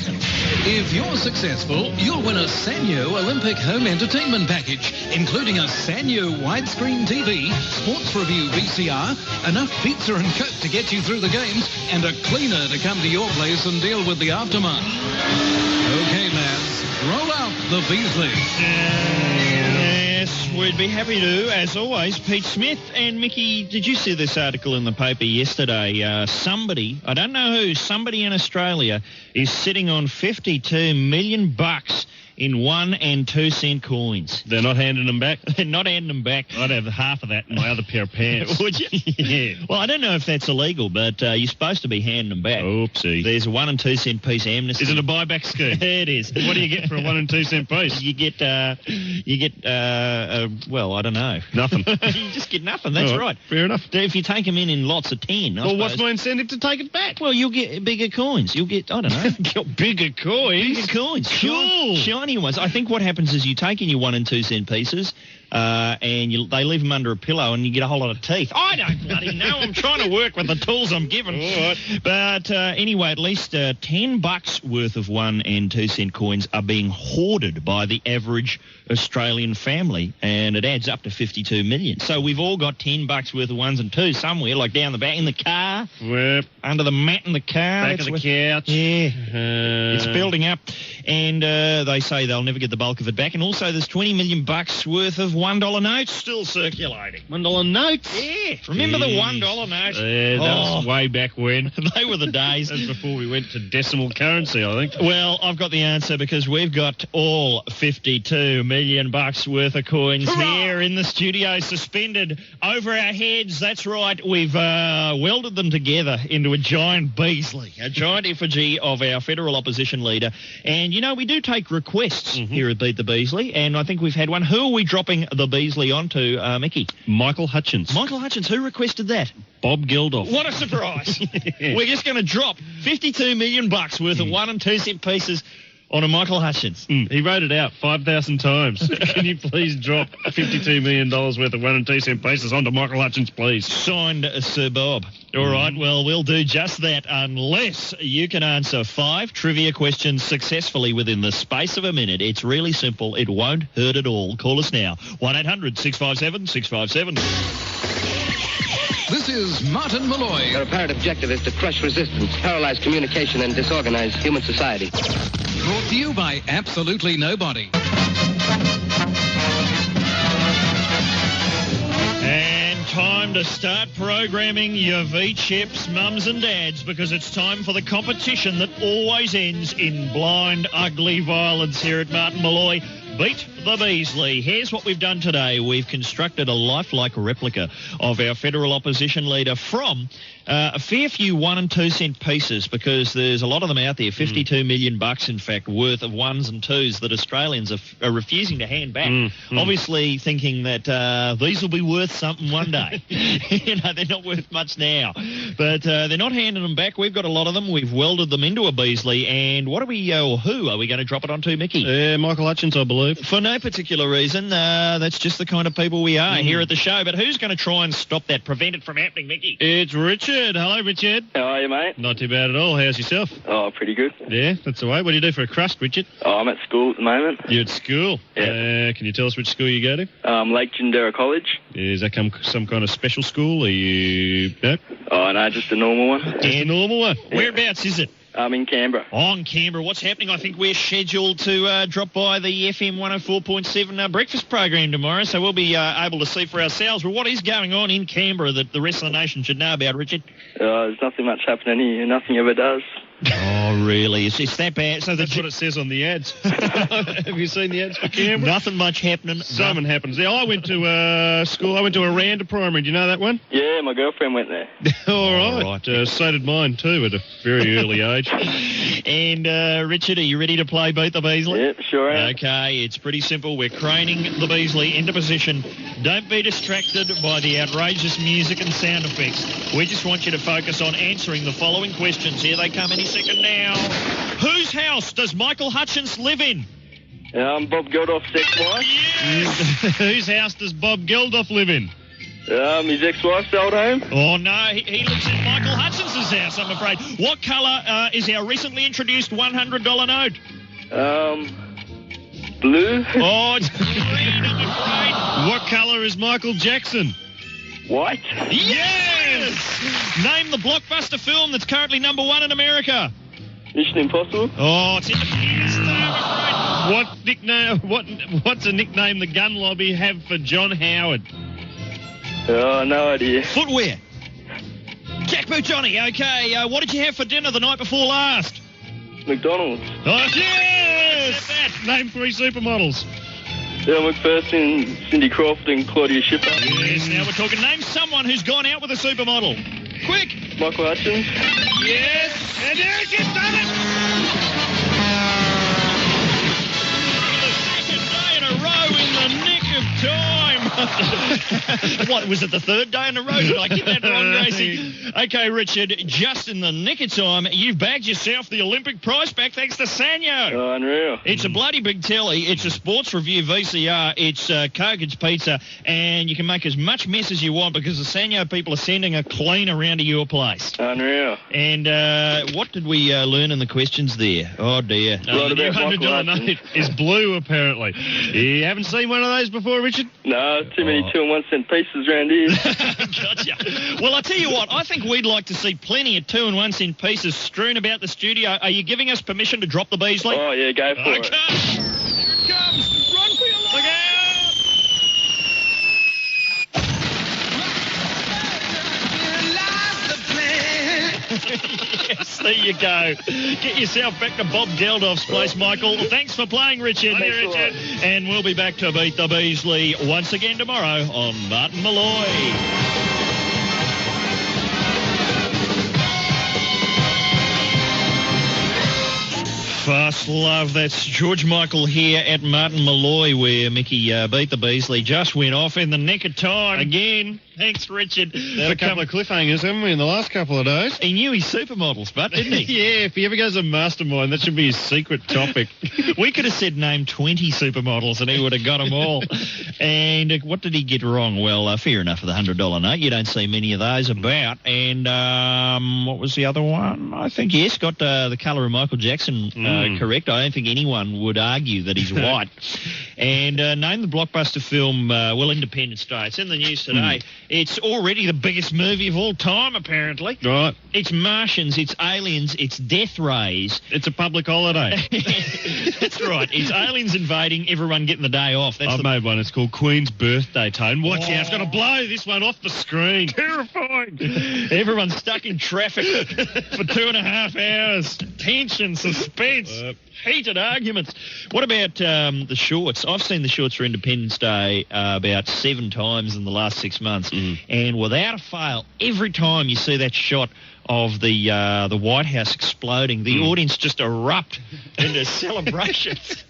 If you're successful, you'll win a Sanyo Olympic home entertainment package, including a Sanyo widescreen TV, sports review VCR, enough pizza and Coke to get you through the games, and a cleaner to come to your place and deal with the aftermath. Okay, lads, roll out the Beasley. Yes, we'd be happy to, as always. Pete Smith and Mickey, did you see this article in the paper yesterday? Somebody, I don't know who, somebody in Australia is sitting on $52 million in 1 and 2 cent coins. They're not handing them back? They're not handing them back. I'd have half of that in my other pair of pants. Would you? Yeah. Well, I don't know if that's illegal, but you're supposed to be handing them back. Oopsie. There's a 1 and 2 cent piece amnesty. Is it a buyback scheme? It is. What do you get for a 1 and 2 cent piece? You get, well, I don't know. Nothing. You just get nothing. That's right. Fair enough. If you take them in lots of 10, Well, what's my incentive to take it back? Well, you'll get bigger coins. You'll get, I don't know. Bigger coins? Bigger coins. Cool. Shiny ones. I think what happens is you take in your 1 and 2 cent pieces and they leave them under a pillow and you get a whole lot of teeth. I don't bloody know. I'm trying to work with the tools I'm given. All right. But anyway, at least $10 worth of 1 and 2 cent coins are being hoarded by the average Australian family, and it adds up to 52 million. So we've all got $10 worth of 1s and 2s somewhere, like down the back in the car, under the mat in the car, back of the couch. Yeah, it's building up, and they say they'll never get the bulk of it back. And also, there's $20 million worth of $1 notes still circulating. $1 notes? Yeah, remember the $1 notes? Yeah, that was way back when. They were the days. That's before we went to decimal currency, I think. Well, I've got the answer because we've got all 52 million bucks worth of coins here in the studio, suspended over our heads. That's right. We've welded them together into a giant Beasley, a giant effigy of our federal opposition leader. And, you know, we do take requests here at Beat the Beasley, and I think we've had one. Who are we dropping the Beasley onto, Mickey? Michael Hutchins. Michael Hutchins. Who requested that? Bob Geldof. What a surprise. We're just going to drop 52 million bucks worth of 1 and 2 cent pieces on a Michael Hutchins. He wrote it out 5,000 times. Can you please drop $52 million worth of 1 and 2 cent pieces onto Michael Hutchins, please? Signed, Sir Bob. All right, well, we'll do just that unless you can answer 5 trivia questions successfully within the space of a minute. It's really simple. It won't hurt at all. Call us now. 1-800-657-657. This is Martin Molloy. Their apparent objective is to crush resistance, paralyze communication, and disorganize human society. Brought to you by Absolutely Nobody. And time to start programming your V-Chips, mums and dads, because it's time for the competition that always ends in blind, ugly violence here at Martin Molloy. Beat the Beasley. Here's what we've done today. We've constructed a lifelike replica of our federal opposition leader from a fair few 1 and 2 cent pieces, because there's a lot of them out there, 52 million bucks, in fact, worth of 1s and 2s that Australians are refusing to hand back. Obviously thinking that these will be worth something one day. You know, they're not worth much now. But they're not handing them back. We've got a lot of them. We've welded them into a Beasley. And what are we, or who are we going to drop it onto, Mickey? Michael Hutchins, I believe. For no particular reason. That's just the kind of people we are here at the show. But who's going to try and stop that, prevent it from happening, Mickey? It's Richard. Hello, Richard. How are you, mate? Not too bad at all. How's yourself? Oh, pretty good. Yeah, that's the way. What do you do for a crust, Richard? Oh, I'm at school at the moment. You're at school? Yeah. Can you tell us which school you go to? Lake Gendera College. Is that some kind of special school? Are you... No? Oh, no, just a normal one. Just a normal one? Yeah. Whereabouts is it? I'm in Canberra. Oh, in Canberra. What's happening? I think we're scheduled to drop by the FM 104.7 breakfast program tomorrow, so we'll be able to see for ourselves. But what is going on in Canberra that the rest of the nation should know about, Richard? There's nothing much happening here. Nothing ever does. Oh, really? It's that bad? So that's what it says on the ads. Have you seen the ads for Canberra? Nothing much happening. Something happens there. I went to school. I went to Aranda Primary. Do you know that one? Yeah, my girlfriend went there. All right. So did mine too, at a very early age. And, Richard, are you ready to play Beat the Beasley? Yep, sure am. Okay, it's pretty simple. We're craning the Beasley into position. Don't be distracted by the outrageous music and sound effects. We just want you to focus on answering the following questions. Here they come any second now. Whose house does Michael Hutchins live in? Bob Geldof's ex-wife. Yes. Whose house does Bob Geldof live in? His ex-wife's old home. Oh, no, he lives in Michael Hutchins' house, I'm afraid. What colour is our recently introduced $100 note? Blue. Oh, it's green, I'm afraid. What colour is Michael Jackson? White. Yes! Name the blockbuster film that's currently number 1 in America. Mission Impossible. Oh, it's in the past, I'm afraid. What's a nickname the gun lobby have for John Howard? Oh, no idea. Footwear. Jackboot Johnny, okay. What did you have for dinner the night before last? McDonald's. Oh, yes! that? Name 3 supermodels. Elle McPherson, Cindy Crawford, and Claudia Schiffer. Yes, now we're talking. Name someone who's gone out with a supermodel. Quick. Michael Hutchins. Yes. And yes, you've done it. For the second day in a row in the nick of time. What, was it the third day in a row? Did I get that wrong, Gracie? Okay, Richard, just in the nick of time, you've bagged yourself the Olympic prize back thanks to Sanyo. Oh, unreal. It's a bloody big telly. It's a sports review VCR. It's Coke, it's pizza, and you can make as much mess as you want because the Sanyo people are sending a clean around to your place. Unreal. And what did we learn in the questions there? Oh, dear. The new $100 note is blue, apparently. You haven't seen one of those before, Richard? No, too many 2 and 1 cent pieces around here. Gotcha. Well, I tell you what, I think we'd like to see plenty of 2 and 1 cent pieces strewn about the studio. Are you giving us permission to drop the Beasley? Oh, yeah, go for it. Here it comes. Run for your life. Look out. Yes, there you go. Get yourself back to Bob Geldof's place, Michael. Thanks for playing, Richard. Thanks, Richard. And we'll be back to Beat the Beasley once again tomorrow on Martin Molloy. Fast love. That's George Michael here at Martin Molloy, where Mickey Beat the Beasley just went off in the nick of time. Again. Thanks, Richard. Had a couple of cliffhangers, haven't we, in the last couple of days? He knew his supermodels, but didn't he? Yeah, if he ever goes a mastermind, that should be his secret topic. We could have said name 20 supermodels and he would have got them all. And what did he get wrong? Well, fair enough for the $100 note. You don't see many of those about. And what was the other one? I think, yes, got the colour of Michael Jackson correct. I don't think anyone would argue that he's white. And name the blockbuster film, Independence Day. It's in the news today. It's already the biggest movie of all time, apparently. Right. It's Martians, it's aliens, it's death rays. It's a public holiday. That's right. It's aliens invading, everyone getting the day off. I've made one. It's called Queen's Birthday, Tone. Watch out. It's going to blow this one off the screen. Terrifying. Everyone's stuck in traffic for 2.5 hours. Tension, suspense, heated arguments. What about the shorts? I've seen the shorts for Independence Day about 7 times in the last 6 months. And without a fail, every time you see that shot of the White House exploding, the audience just erupt into celebrations.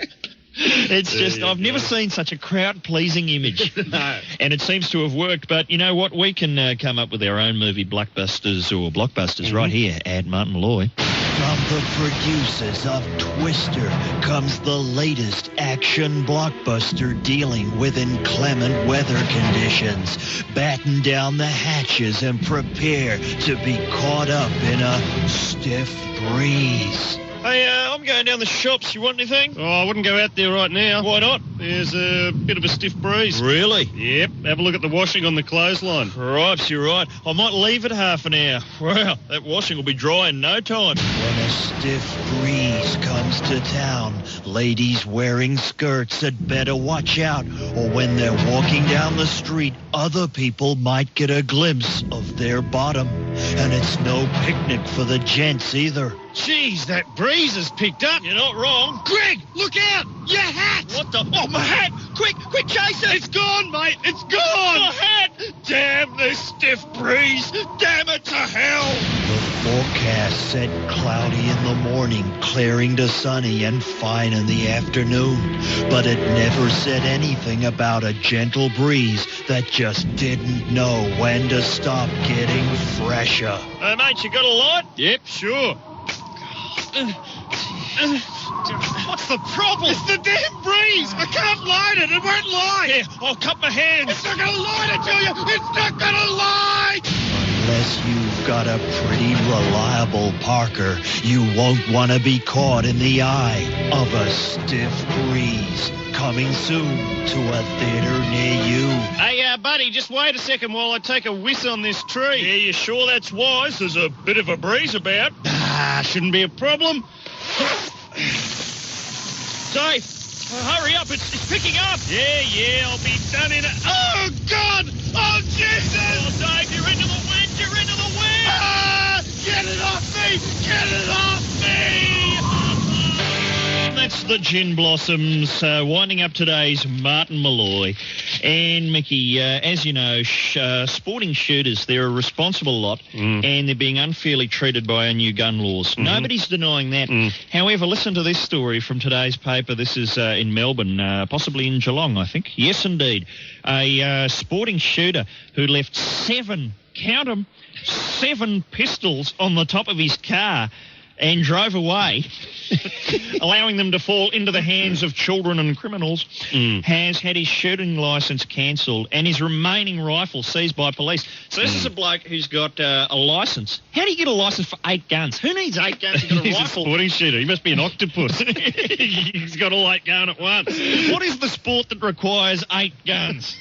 It's just, I've never seen such a crowd-pleasing image. No. And it seems to have worked. But you know what? We can come up with our own movie blockbusters right here at Martin Molloy. From the producers of Twister comes the latest action blockbuster dealing with inclement weather conditions. Batten down the hatches and prepare to be caught up in a stiff breeze. Hey, I'm going down the shops. You want anything? Oh, I wouldn't go out there right now. Why not? There's a bit of a stiff breeze. Really? Yep. Have a look at the washing on the clothesline. Right, you're right. I might leave it half an hour. Well, that washing will be dry in no time. When a stiff breeze comes to town, ladies wearing skirts had better watch out, or when they're walking down the street, other people might get a glimpse of their bottom. And it's no picnic for the gents either. Jeez, that breeze has picked up. You're not wrong. Greg, look out! Your hat! What the? Oh, my hat! Quick, chase it! It's gone, mate! It's gone! The hat! Damn this stiff breeze! Damn it to hell! The forecast said cloudy in the morning, clearing to sunny and fine in the afternoon. But it never said anything about a gentle breeze that just didn't know when to stop getting fresher. Hey, mate, you got a light? Yep, sure. What's the problem? It's the damn breeze! I can't light it! It won't light! Yeah, I'll cut my hands. It's not gonna light, I tell you! It's not gonna light! Unless you've got a pretty reliable Parker, you won't want to be caught in the eye of a stiff breeze. Coming soon to a theater near you. Hey, buddy, just wait a second while I take a whiz on this tree. Yeah, you sure that's wise? There's a bit of a breeze about. Shouldn't be a problem. Dave, hurry up, it's picking up. Yeah, I'll be done in a... Oh, God! Oh, Jesus! Oh, Dave, you're into the wind, Get it off me! Get it off me! That's the Gin Blossoms, winding up today's Martin Molloy. And, Mickey, as you know, sporting shooters, they're a responsible lot, and they're being unfairly treated by our new gun laws. Nobody's denying that. However, listen to this story from today's paper. This is in Melbourne, possibly in Geelong, I think. Yes, indeed. A sporting shooter who left 7 pistols on the top of his car and drove away, allowing them to fall into the hands of children and criminals, has had his shooting licence cancelled and his remaining rifle seized by police. So this is a bloke who's got a licence. How do you get a licence for 8 guns? Who needs 8 guns to get a He's rifle? a sporting shooter. He must be an octopus. He's got all 8 going at once. What is the sport that requires 8 guns?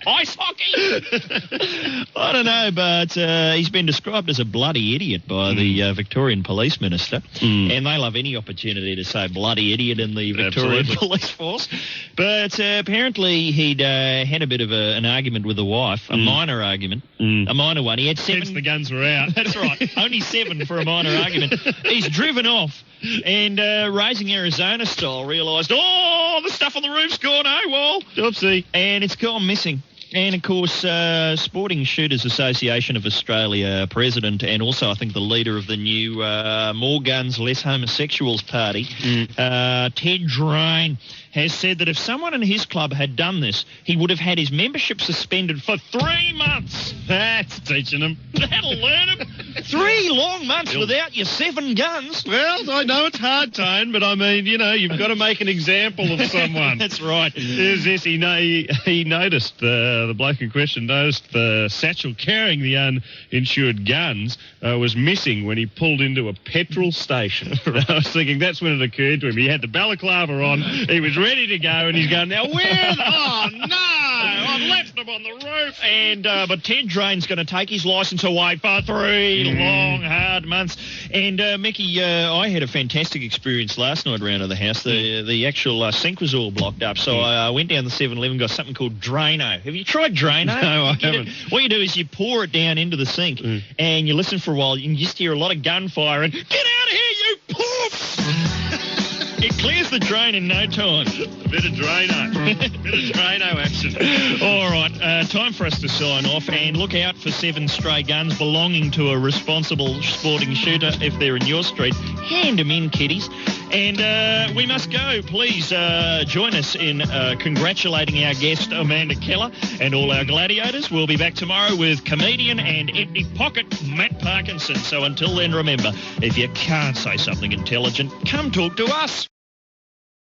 Ice hockey? I don't know, but he's been described as a bloody idiot by the Victorian Police Minister, and they love any opportunity to say bloody idiot in the Victorian Police Force. But apparently he'd had a bit of an argument with the wife, a minor argument, a minor one. He had 7... Hence the guns were out. That's right. Only 7 for a minor argument. He's driven off and, Raising Arizona style, realised, the stuff on the roof's gone AWOL. Oopsie. And it's gone missing. And, of course, Sporting Shooters Association of Australia president and also, I think, the leader of the new More Guns, Less Homosexuals party, Ted Drain, has said that if someone in his club had done this, he would have had his membership suspended for 3 months. That's teaching him. That'll learn him. 3 long months without your 7 guns. Well, I know it's hard, Tone, but I mean, you've got to make an example of someone. That's right. There's this, he noticed, the bloke in question noticed the satchel carrying the uninsured guns was missing when he pulled into a petrol station. I was thinking that's when it occurred to him. He had the balaclava on, he was ready to go, and he's going, now where? Oh, no! I've left them on the roof. And but Ted Drain's going to take his licence away for 3 long, hard months. And, Mickey, I had a fantastic experience last night round at the house. The actual sink was all blocked up, so I went down the 7-Eleven, got something called Drano. Have you tried Drano? No, I haven't. What you do is you pour it down into the sink, and you listen for a while. You can just hear a lot of gunfire, and get out of here, you poof! It clears the drain in no time. A bit of Drano action. All right, time for us to sign off and look out for 7 stray guns belonging to a responsible sporting shooter. If they're in your street, hand them in, kiddies. And we must go. Please join us in congratulating our guest, Amanda Keller, and all our gladiators. We'll be back tomorrow with comedian and empty pocket Matt Parkinson. So until then, remember, if you can't say something intelligent, come talk to us.